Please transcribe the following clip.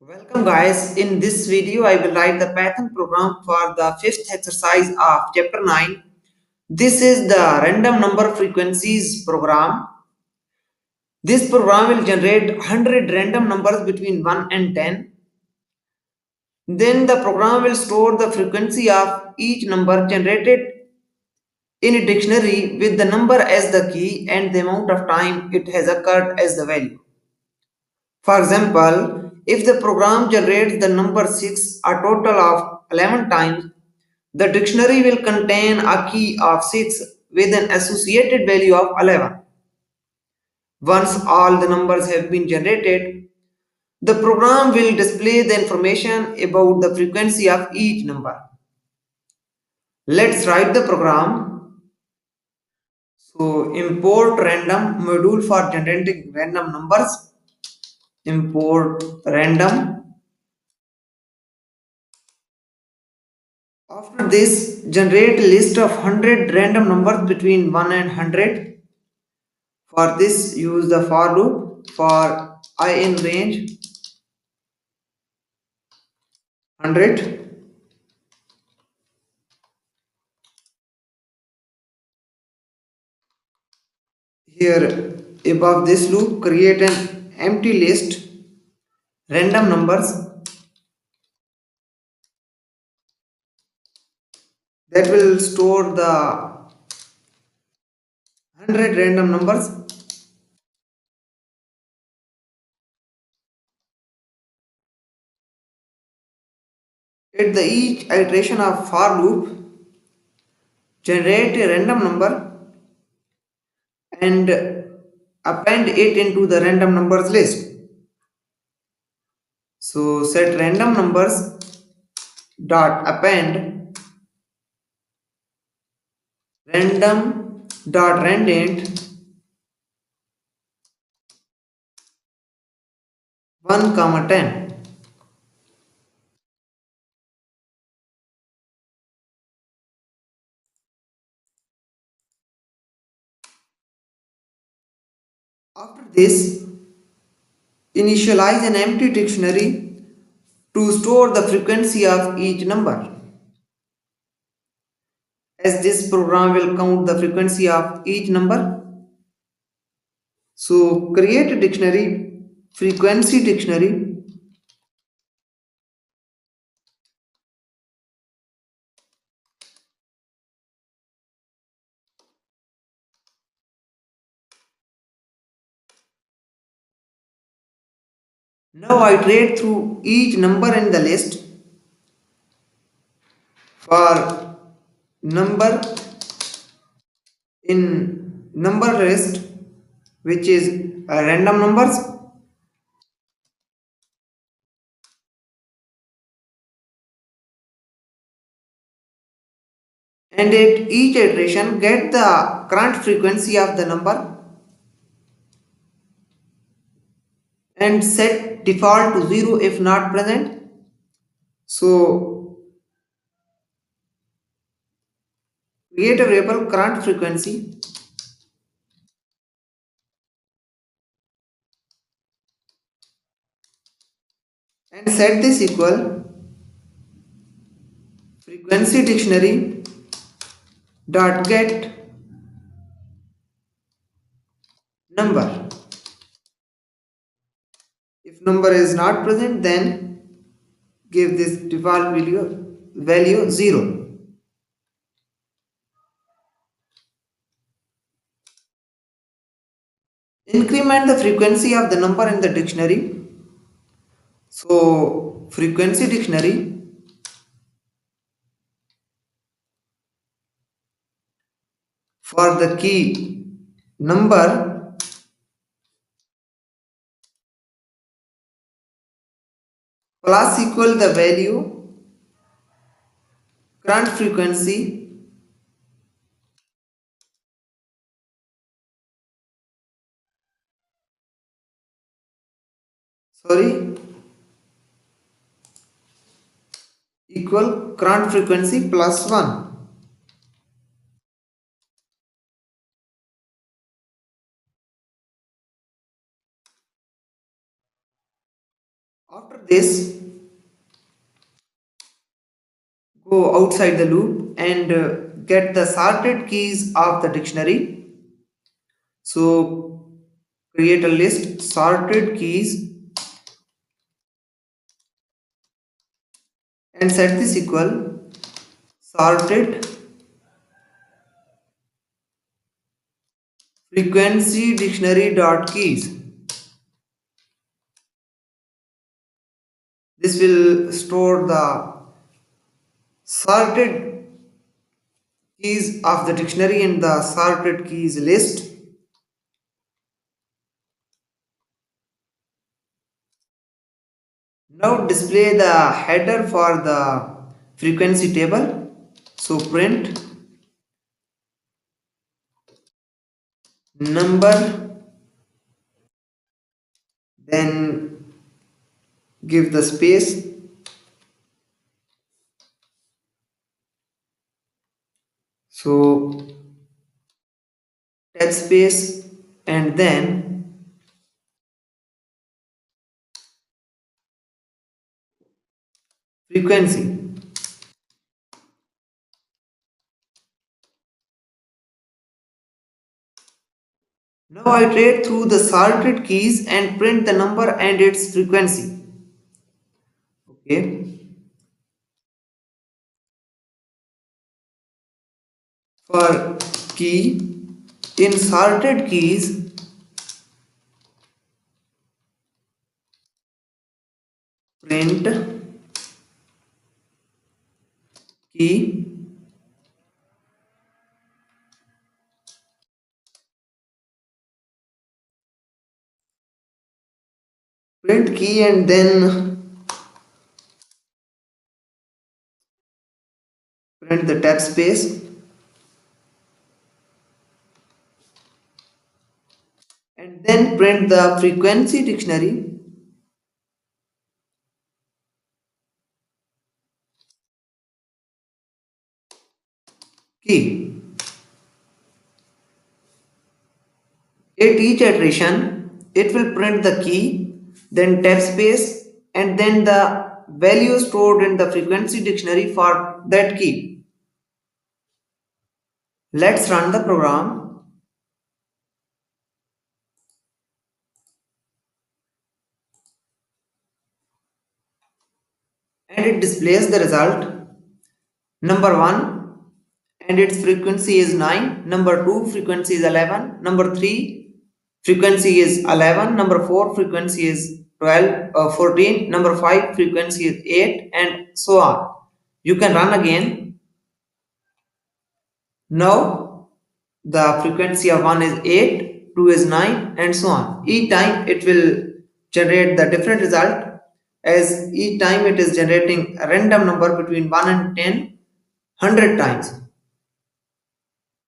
Welcome guys, in this video I will write the Python program for the fifth exercise of chapter 9. This is the random number frequencies program. This program will generate 100 random numbers between 1 and 10. Then the program will store the frequency of each number generated in a dictionary with the number as the key and the amount of time it has occurred as the value. For example, if the program generates the number 6 a total of 11 times, the dictionary will contain a key of 6 with an associated value of 11. Once all the numbers have been generated, the program will display the information about the frequency of each number. Let's write the program. So import random module for generating random numbers. Import random. After this, generate a list of 100 random numbers between 1 and 100. For this, use the for loop for I in range 100. Here, above this loop, create an empty list, random numbers that will store the 100 random numbers. At the each iteration of for loop, generate a random number and append it into the random numbers list. So set random numbers dot append random dot randint 1 comma 10. After this, initialize an empty dictionary to store the frequency of each number. As this program will count the frequency of each number, so create a dictionary, frequency dictionary. Now iterate through each number in the list. For number in number list, which is random numbers, and at each iteration get the current frequency of the number and set default to 0 if not present. So create a variable current frequency and set this equal frequency dictionary dot get number. If number is not present, then give this default value 0. Increment the frequency of the number in the dictionary. So frequency dictionary for the key number plus equal the value current frequency sorry equal current frequency plus 1. After this, go outside the loop and get the sorted keys of the dictionary. So create a list sorted keys and set this equal sorted frequency dictionary dot keys. This will store the sorted keys of the dictionary in the sorted keys list. Now display the header for the frequency table. So print number, then give the space. So tab space and then frequency. Now iterate through the sorted keys and print the number and its frequency. Okay. For key, in sorted keys, print key, print key and then print the tab space and then print the frequency dictionary key. At each iteration, it will print the key, then tab space, and then the value stored in the frequency dictionary for that key. Let's run the program and it displays the result. Number 1 and its frequency is 9. Number 2 frequency is 11. Number 3 frequency is 11. Number 4 frequency is 14. Number 5 frequency is 8 and so on. You can run again. Now the frequency of 1 is 8, 2 is 9 and so on. Each time it will generate the different result, as each time it is generating a random number between 1 and 10 100 times.